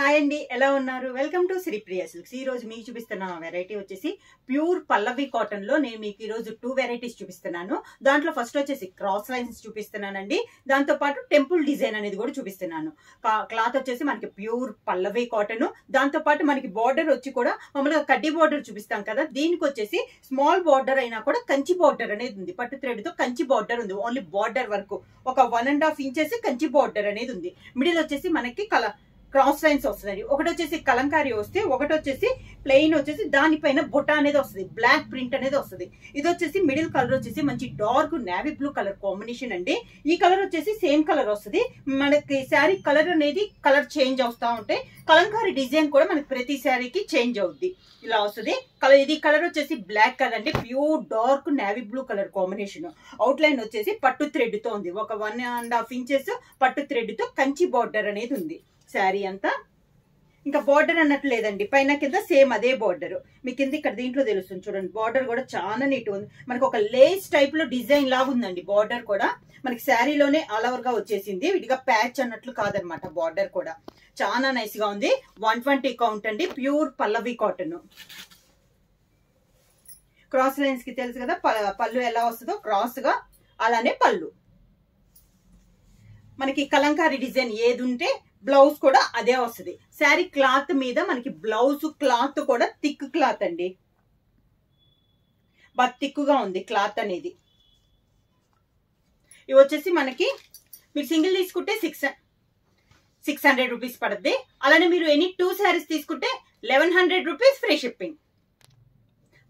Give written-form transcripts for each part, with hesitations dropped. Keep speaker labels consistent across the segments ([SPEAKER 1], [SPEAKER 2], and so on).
[SPEAKER 1] Hi అండి, ఎలా ఉన్నారు? Welcome to Sripriya silks. ఈ రోజు మీకు చూపిస్తున్న వెరైటీ వచ్చేసి ప్యూర్ పల్లవి కాటన్ లో నేను మీకు ఈ రోజు 2 వెరైటీస్ చూపిస్తున్నాను. దాంట్లో ఫస్ట్ వచ్చేసి క్రాస్ లైన్స్ చూపిస్తున్నానండి. దాంతో పాటు టెంపుల్ డిజైన్ అనేది కూడా చూపిస్తున్నాను. క్లాత్ వచ్చేసి మనకి ప్యూర్ పల్లవి కాటన్, దాంతో పాటు మనకి బార్డర్ వచ్చి కూడా మామూలుగా కడ్డీ బార్డర్ చూపిస్తాం కదా, దీనికి వచ్చేసి స్మాల్ బార్డర్ అయినా కూడా కంచి బార్డర్ అనేది ఉంది. పట్టు థ్రెడ్ తో కంచి బార్డర్ ఉంది. ఓన్లీ బార్డర్ వరకు ఒక 1.5 ఇంచెస్ కంచి బార్డర్ అనేది ఉంది. మిడిల్ వచ్చేసి మనకి క్రాస్ లైన్స్ వస్తుంది. ఒకటి వచ్చేసి కలంకారీ వస్తే, ఒకటి వచ్చేసి ప్లెయిన్ వచ్చేసి దానిపైన బుట్ట అనేది వస్తుంది, బ్లాక్ ప్రింట్ అనేది వస్తుంది. ఇది వచ్చేసి మిడిల్ కలర్ వచ్చేసి మంచి dark navy blue colour combination అండి. ఈ కలర్ వచ్చేసి సేమ్ కలర్ వస్తుంది. మనకి శారీ కలర్ అనేది కలర్ చేంజ్ అవుతా ఉంటాయి. కలంకారీ డిజైన్ కూడా మనకి ప్రతి శారీకి చేంజ్ అవుద్ది. ఇలా వస్తుంది. ఇది కలర్ వచ్చేసి బ్లాక్ కలర్ అంటే pure dark navy blue colour combination. Out line వచ్చేసి పట్టు థ్రెడ్ తో ఉంది. ఒక 1.5 ఇంచెస్ పట్టు థ్రెడ్ తో కంచి బార్డర్ అనేది ఉంది. శారీ అంతా ఇంకా బార్డర్ అన్నట్టు లేదండి, పైన కింద సేమ్ అదే బార్డర్. మీ కింద ఇక్కడ దీంట్లో తెలుస్తుంది చూడండి, బార్డర్ కూడా చాలా నీట్ ఉంది. మనకి ఒక లేస్ టైప్ లో డిజైన్ లాగా ఉందండి. బార్డర్ కూడా మనకి శారీలోనే ఆల్ ఓవర్ గా వచ్చేసింది, విడిగా ప్యాచ్ అన్నట్లు కాదనమాట. బార్డర్ కూడా చాలా నైస్ గా ఉంది. 120 కౌంట్ అండి, ప్యూర్ పల్లవి కాటన్. క్రాస్ లైన్స్ కి తెలుసు కదా పళ్ళు ఎలా వస్తుందో, క్రాస్ గా అలానే పళ్ళు. మనకి కలంకారీ డిజైన్ ఏది ఉంటే బ్లౌజ్ కూడా అదే వస్తుంది. శారీ క్లాత్ మీద మనకి బ్లౌజ్ క్లాత్ కూడా థిక్ క్లాత్ అండి, బాగా థిక్గా ఉంది క్లాత్ అనేది. ఇవి వచ్చేసి మనకి మీరు సింగిల్ తీసుకుంటే 600 రూపీస్ పడుతుంది. అలానే మీరు ఎనీ 2 శారీస్ తీసుకుంటే 1100 రూపీస్ ఫ్రీ షిప్పింగ్.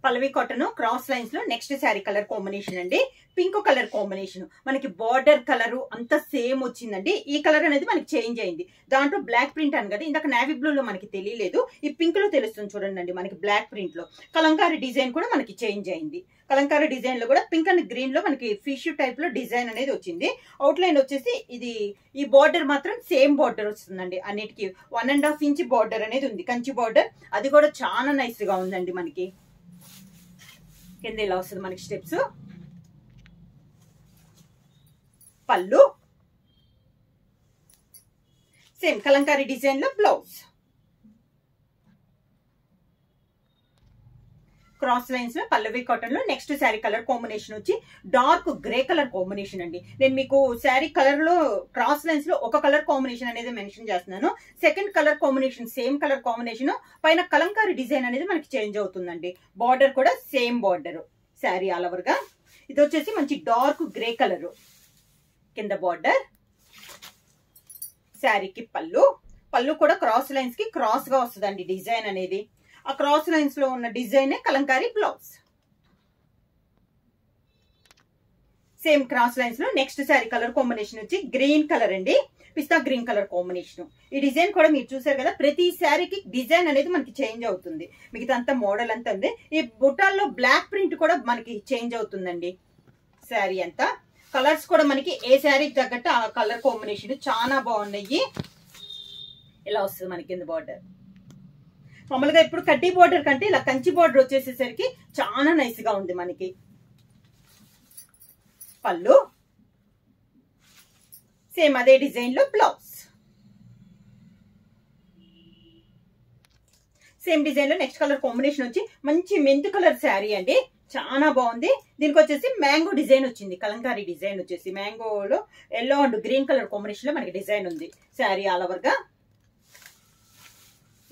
[SPEAKER 1] పల్లవి కాటన్ క్రాస్ లైన్స్ లో నెక్స్ట్ శారీ కలర్ కాంబినేషన్ అండి, పింక్ కలర్ కాంబినేషన్. మనకి బార్డర్ కలర్ అంతా సేమ్ వచ్చిందండి. ఈ కలర్ అనేది మనకి చేంజ్ అయింది. దాంట్లో బ్లాక్ ప్రింట్ అని కదా, ఇందాక నేవీ బ్లూ లో మనకి తెలియలేదు, ఈ పింక్ లో తెలుస్తుంది చూడండి. మనకి బ్లాక్ ప్రింట్ లో కలంకారీ డిజైన్ కూడా మనకి చేంజ్ అయింది. కలంకారీ డిజైన్ లో కూడా పింక్ అండ్ గ్రీన్ లో మనకి ఫిష్ టైప్ లో డిజైన్ అనేది వచ్చింది. అవుట్ లైన్ వచ్చేసి ఈ బార్డర్ మాత్రం సేమ్ బార్డర్ వస్తుందండి. అన్నిటికీ 1.5 ఇంచ్ బార్డర్ అనేది ఉంది, కంచి బార్డర్. అది కూడా చాలా నైస్ గా ఉందండి. మనకి కింద ఇలా వస్తుంది మనకి స్టెప్స్. పళ్ళు సేమ్ కలంకారీ డిజైన్ లో బ్లౌజ్. క్రాస్ లైన్స్ లో పల్లవి కాటన్ లో నెక్స్ట్ శారీ కలర్ కాంబినేషన్ వచ్చి డార్క్ గ్రే కలర్ కాంబినేషన్ అండి. నేను మీకు శారీ కలర్ లో క్రాస్ లైన్స్ లో ఒక కలర్ కాంబినేషన్ అనేది మెన్షన్ చేస్తున్నాను. Second colour combination same colour combination, పైన కలంకారీ డిజైన్ అనేది మనకి చేంజ్ అవుతుందండి. బార్డర్ కూడా same border sari all over గా. ఇది వచ్చేసి మంచి డార్క్ గ్రే కలర్, కింద బార్డర్. శారీకి పళ్ళు కూడా క్రాస్ లైన్స్ కి క్రాస్ గా వస్తుందండి డిజైన్ అనేది. ఆ క్రాస్ లైన్స్ లో ఉన్న design Kalamkari blouse. Same cross lines లో నెక్స్ట్ శారీ కలర్ కాంబినేషన్ వచ్చి గ్రీన్ కలర్ అండి, పిస్తా గ్రీన్ కలర్ కాంబినేషన్. ఈ డిజైన్ కూడా మీరు చూసారు కదా, ప్రతి శారీకి డిజైన్ అనేది మనకి చేంజ్ అవుతుంది. మిగతా అంతా మోడల్ అంతా ఉంది. ఈ బుట్టాల్లో బ్లాక్ ప్రింట్ కూడా మనకి చేంజ్ అవుతుందండి. శారీ అంతా కలర్స్ కూడా మనకి ఏ శారీకి తగ్గట్టు ఆ కలర్ కాంబినేషన్ చాలా బాగున్నాయి. ఇలా వస్తుంది మనకి కింద బార్డర్. మామూలుగా ఇప్పుడు కడ్డీ బార్డర్ కంటే ఇలా కంచి బార్డర్ వచ్చేసేసరికి చాలా నైస్ గా ఉంది మనకి. పళ్ళు సేమ్ అదే డిజైన్ లో బ్లౌజ్. సేమ్ డిజైన్ లో నెక్స్ట్ కలర్ కాంబినేషన్ వచ్చి మంచి మెంత్ కలర్ శారీ అండి, చాలా బాగుంది. దీనికి వచ్చేసి మ్యాంగో డిజైన్ వచ్చింది. కలంకారీ డిజైన్ వచ్చేసి మ్యాంగోలో yellow and green colour combination లో మనకి డిజైన్ ఉంది శారీ ఆల్ ఓవర్ గా.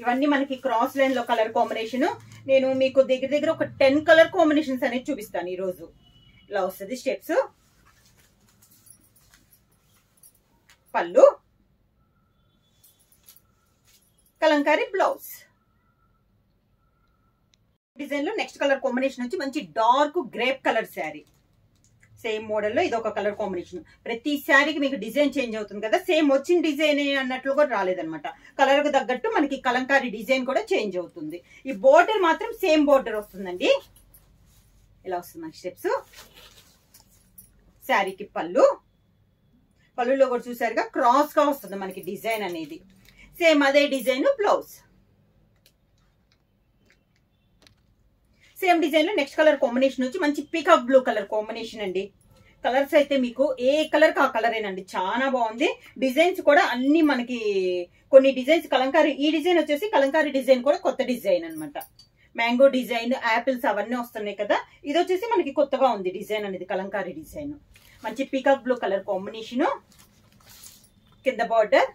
[SPEAKER 1] ఇవన్నీ మనకి క్రాస్ లైన్ లో కలర్ కాంబినేషన్. నేను మీకు దగ్గర ఒక 10 కలర్ కాంబినేషన్స్ అనేది చూపిస్తాను ఈ రోజు. ఇలా వస్తుంది స్టెప్స్. పళ్ళు కలంకారీ బ్లౌజ్. డిజైన్ లో నెక్స్ట్ కలర్ కాంబినేషన్ వచ్చి మంచి dark grape colour sari. Same model లో ఇది ఒక కలర్ కాంబినేషన్. ప్రతి శారీకి మీకు డిజైన్ చేంజ్ అవుతుంది కదా, సేమ్ వచ్చిన డిజైన్ అన్నట్లు కూడా రాలేదనమాట. కలర్ కు తగ్గట్టు మనకి కలంకారీ డిజైన్ కూడా చేంజ్ అవుతుంది. ఈ బోర్డర్ మాత్రం సేమ్ బోర్డర్ వస్తుందండి. ఇలా వస్తుంది మనకి స్టెప్స్. శారీకి పళ్ళులో కూడా చూసారుగా క్రాస్ గా వస్తుంది మనకి డిజైన్ అనేది. సేమ్ అదే డిజైన్ బ్లౌజ్. సేమ్ డిజైన్ లో నెక్స్ట్ కలర్ కాంబినేషన్ వచ్చి మంచి పీకాక్ బ్లూ కలర్ కాంబినేషన్ అండి. కలర్స్ అయితే మీకు ఏ కలర్ కా కలరేనండి, చాలా బాగుంది. డిజైన్స్ కూడా అన్ని మనకి కొన్ని డిజైన్స్ కలంకారీ, ఈ డిజైన్ వచ్చేసి కలంకారీ డిజైన్ కూడా కొత్త డిజైన్ అన్నమాట. మ్యాంగో డిజైన్, యాపిల్స్ అవన్నీ వస్తున్నాయి కదా. ఇది వచ్చేసి మనకి కొత్తగా ఉంది డిజైన్ అనేది, కలంకారీ డిజైన్. మంచి పీకాక్ బ్లూ కలర్ కాంబినేషన్. కింద బార్డర్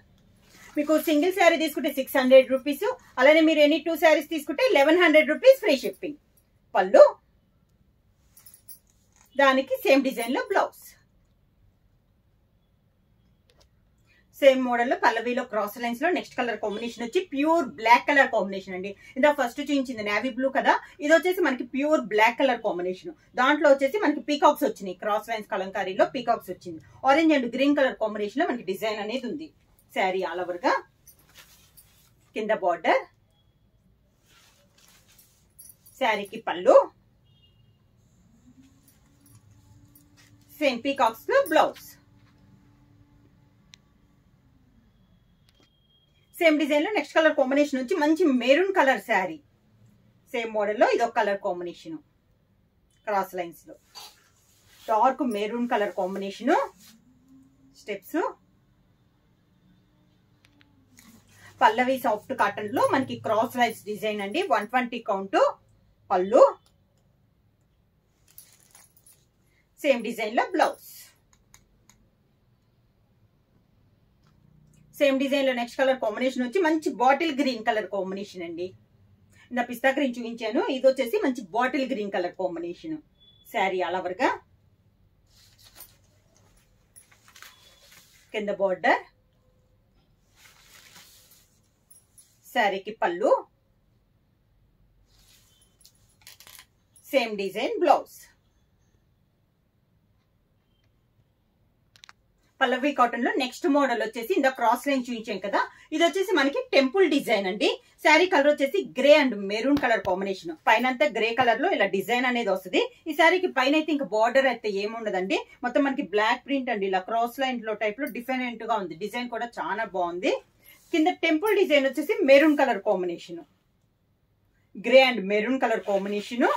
[SPEAKER 1] మీకు సింగిల్ శారీ తీసుకుంటే 600 రూపీస్, అలానే మీరు ఎనీ 2 శారీస్ తీసుకుంటే 1100 రూపీస్ ఫ్రీ షిప్పింగ్. పళ్ళు, దానికి సేమ్ డిజైన్ లో బ్లౌజ్. సేమ్ మోడల్ లో పల్లవిలో క్రాస్ లైన్స్ లో నెక్స్ట్ కలర్ కాంబినేషన్ వచ్చి ప్యూర్ బ్లాక్ కలర్ కాంబినేషన్ అండి. ఇందా ఫస్ట్ చూపించింది నేవీ బ్లూ కదా, ఇది వచ్చేసి మనకి ప్యూర్ బ్లాక్ కలర్ కాంబినేషన్. దాంట్లో వచ్చేసి మనకి పీకాక్స్ వచ్చినాయి, క్రాస్ లైన్స్ కలంకారీలో పీకాక్స్ వచ్చింది. Orange and green colour combination లో మనకి డిజైన్ అనేది ఉంది. శారీ ఆల్ ఓవర్ గా. కింద బార్డర్, శారీకి పళ్ళు, సేమ్ పీకాక్స్ లో బ్లౌజ్. సేమ్ డిజైన్ లో నెక్స్ట్ కలర్ కాంబినేషన్ వచ్చి మంచి maroon colour sari. Same model లో ఇదొక కలర్ కాంబినేషన్, క్రాస్ లైన్స్ లో dark maroon colour combination. Steps, Pallavi soft cotton లో మనకి క్రాస్ లైన్స్ డిజైన్ అండి. 120 కౌంట్. పళ్ళు, సేమ్ డిజైన్ లో బ్లౌజ్. సేమ్ డిజైన్ లో నెక్స్ట్ కలర్ కాంబినేషన్ వచ్చి మంచి బాటిల్ గ్రీన్ కలర్ కాంబినేషన్ అండి. ఇందా పిస్తా గ్రీన్ చూపించాను, ఇది వచ్చేసి మంచి bottle green colour combination. Sari all over గా. కింద బార్డర్, శారీకి పళ్ళు, సేమ్ డిజైన్ బ్లౌజ్. పల్లవి కాటన్ లో నెక్స్ట్ మోడల్ వచ్చేసి ఇందా క్రాస్ లైన్ చూపించాం కదా, ఇది వచ్చేసి మనకి టెంపుల్ డిజైన్ అండి. శారీ కలర్ వచ్చేసి grey and maroon colour combination. పైన అంతా గ్రే కలర్ లో ఇలా డిజైన్ అనేది వస్తుంది. ఈ శారీకి పైన అయితే ఇంకా బార్డర్ అయితే ఏముండదండి, మొత్తం మనకి బ్లాక్ ప్రింట్ అండి. ఇలా క్రాస్ లైన్ లో టైప్ లో డిఫరెంట్ గా ఉంది. డిజైన్ కూడా చాలా బాగుంది. కింద టెంపుల్ డిజైన్ వచ్చేసి maroon colour combination, grey and maroon colour combination.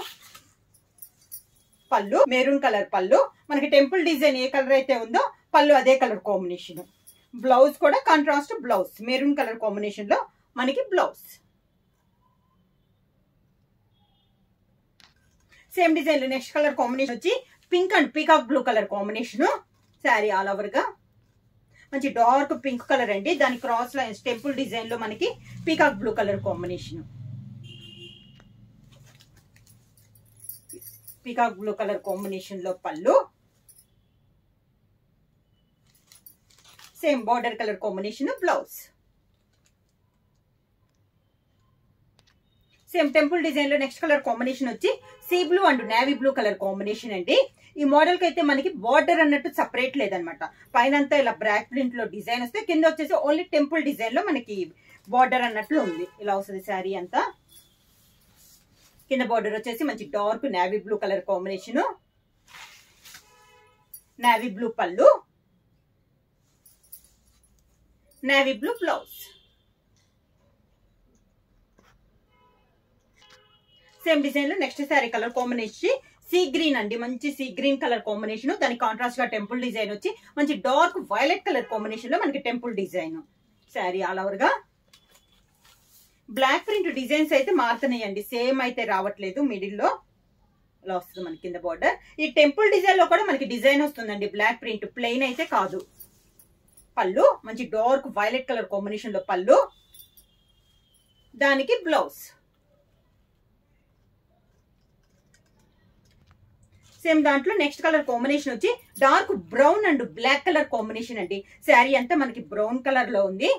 [SPEAKER 1] పళ్ళు మెరూన్ కలర్ పళ్ళు. మనకి టెంపుల్ డిజైన్ ఏ కలర్ అయితే ఉందో పళ్ళు అదే కలర్ కాంబినేషన్. బ్లౌజ్ కూడా contrast blouse, maroon colour combination లో మనకి బ్లౌజ్. సేమ్ డిజైన్ లో నెక్స్ట్ కలర్ కాంబినేషన్ వచ్చి pink and peacock blue colour combination. Sari all over గా మంచి డార్క్ పింక్ కలర్ అండి. దాని క్రాస్ లైన్స్ టెంపుల్ డిజైన్ లో మనకి peacock blue colour combination. Peacock blue colour combination లో పళ్ళు, same border colour combination blouse. Same temple design లో next colour combination వచ్చి sea blue and navy blue colour combination అండి. ఈ మోడల్ కి అయితే మనకి బార్డర్ అన్నట్టు సపరేట్ లేదనమాట. పైన అంతా ఇలా బ్లాక్ ప్రింట్ లో డిజైన్ వస్తే, కింద వచ్చేసి ఓన్లీ టెంపుల్ డిజైన్ లో మనకి బార్డర్ అన్నట్లు ఉంది. ఇలా వస్తుంది శారీ అంతా. కింద బార్డర్ వచ్చేసి మంచి dark navy blue colour combination, navy blue పళ్ళు, navy blue blouse. Same design లో next sari colour combination sea green అండి. మంచి సీ గ్రీన్ కలర్ కాంబినేషన్. దానికి కాంట్రాస్ట్ గా టెంపుల్ డిజైన్ వచ్చి మంచి డార్క్ వైలెట్ కలర్ కాంబినేషన్ లో మనకి temple design. Sari all over గా. బ్లాక్ ప్రింట్ డిజైన్స్ అయితే మారుతున్నాయండి, సేమ్ అయితే రావట్లేదు. మిడిల్ లో ఇలా వస్తుంది మనకి కింద బార్డర్. ఈ టెంపుల్ డిజైన్ లో కూడా మనకి డిజైన్ వస్తుందండి, బ్లాక్ ప్రింట్, ప్లెయిన్ అయితే కాదు. పళ్ళు మంచి డార్క్ వైలెట్ కలర్ కాంబినేషన్ లో పళ్ళు, దానికి బ్లౌజ్. సేమ్ దాంట్లో నెక్స్ట్ కలర్ కాంబినేషన్ వచ్చి dark brown and black colour combination అండి. శారీ అంతా మనకి బ్రౌన్ కలర్ లో ఉంది.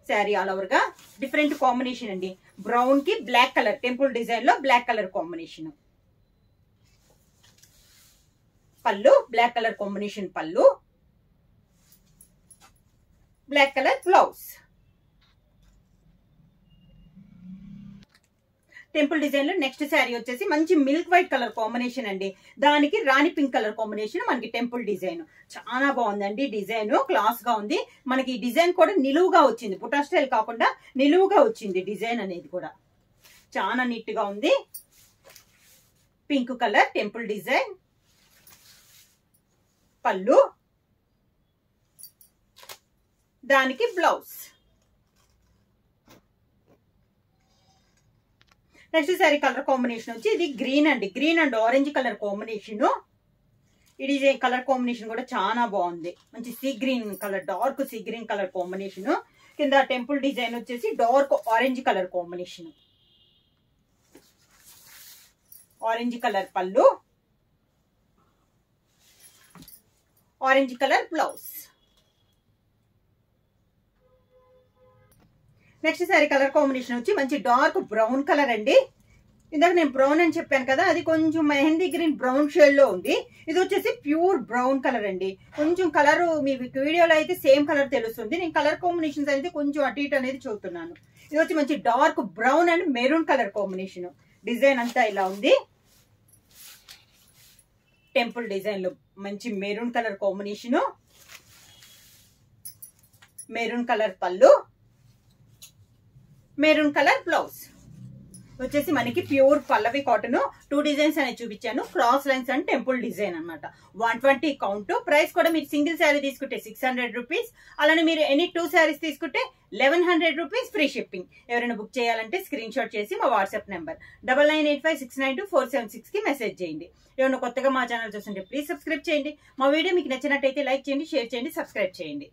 [SPEAKER 1] శారీ ఆల్ ఓవర్ గా డిఫరెంట్ కాంబినేషన్ అండి. బ్రౌన్ కి బ్లాక్ కలర్, టెంపుల్ డిజైన్ లో బ్లాక్ కలర్ కాంబినేషన్. పళ్ళు బ్లాక్ కలర్ కాంబినేషన్ పళ్ళు, black colour blouse. Temple design లో నెక్స్ట్ శారీ వచ్చేసి మంచి మిల్క్ వైట్ కలర్ కాంబినేషన్ అండి. దానికి రాణి పింక్ కలర్ కాంబినేషన్ మనకి టెంపుల్ డిజైన్. చాలా బాగుందండి డిజైన్, క్లాస్ గా ఉంది. మనకి ఈ డిజైన్ కూడా నిలువుగా వచ్చింది, బుటా స్టైల్ కాకుండా నిలువుగా వచ్చింది డిజైన్ అనేది కూడా. చాలా నీట్ గా ఉంది. పింక్ కలర్ టెంపుల్ డిజైన్, పళ్ళు, దానికి blouse. Next sari colour combination వచ్చి ఇది గ్రీన్ అండి, green and orange colour combination. ఈ డిజైన్ కలర్ కాంబినేషన్ కూడా చాలా బాగుంది, మంచి sea green colour, dark sea green colour combination. కింద టెంపుల్ డిజైన్ వచ్చేసి dark orange colour combination, orange colour పళ్ళు, orange colour blouse. Next sari colour combination వచ్చి మంచి డార్క్ బ్రౌన్ కలర్ అండి. ఇందాక నేను బ్రౌన్ అని చెప్పాను కదా, అది కొంచెం మెహందీ గ్రీన్ బ్రౌన్ షేడ్ లో ఉంది. ఇది వచ్చేసి ప్యూర్ బ్రౌన్ కలర్ అండి. కొంచెం కలర్ మీ వీడియోలో అయితే సేమ్ కలర్ తెలుస్తుంది, నేను కలర్ కాంబినేషన్స్ అయితే కొంచెం అటు ఇటు అనేది చూస్తున్నాను. ఇది వచ్చి మంచి dark brown and maroon colour combination. Design అంతా ఇలా ఉంది, టెంపుల్ డిజైన్ లో మంచి maroon colour combination, maroon colour పళ్ళు, మెరూన్ కలర్ బ్లౌజ్. వచ్చేసి మనకి ప్యూర్ పల్లవి కాటన్. 2 డిజైన్స్ అనేది చూపించాను, cross lines and temple design అనమాట. 120 కౌంట్. ప్రైస్ కూడా మీరు సింగిల్ శారీ తీసుకుంటే 600 రూపీస్, అలానే మీరు ఎనీ 2 శారీస్ తీసుకుంటే 1100 రూపీస్ ఫ్రీ షిప్పింగ్. ఎవరైనా బుక్ చేయాలంటే స్క్రీన్ షాట్ చేసి మా వాట్సాప్ నెంబర్ 9985692476 కి మెసేజ్ చేయండి. ఏమైనా కొత్తగా మా ఛానల్ చూస్తుంటే ప్లీజ్ సబ్స్క్రైబ్ చేయండి. మా వీడియో మీకు నచ్చినట్టయితే లైక్ చేయండి, షేర్ చేయండి, సబ్స్క్రైబ్ చేయండి.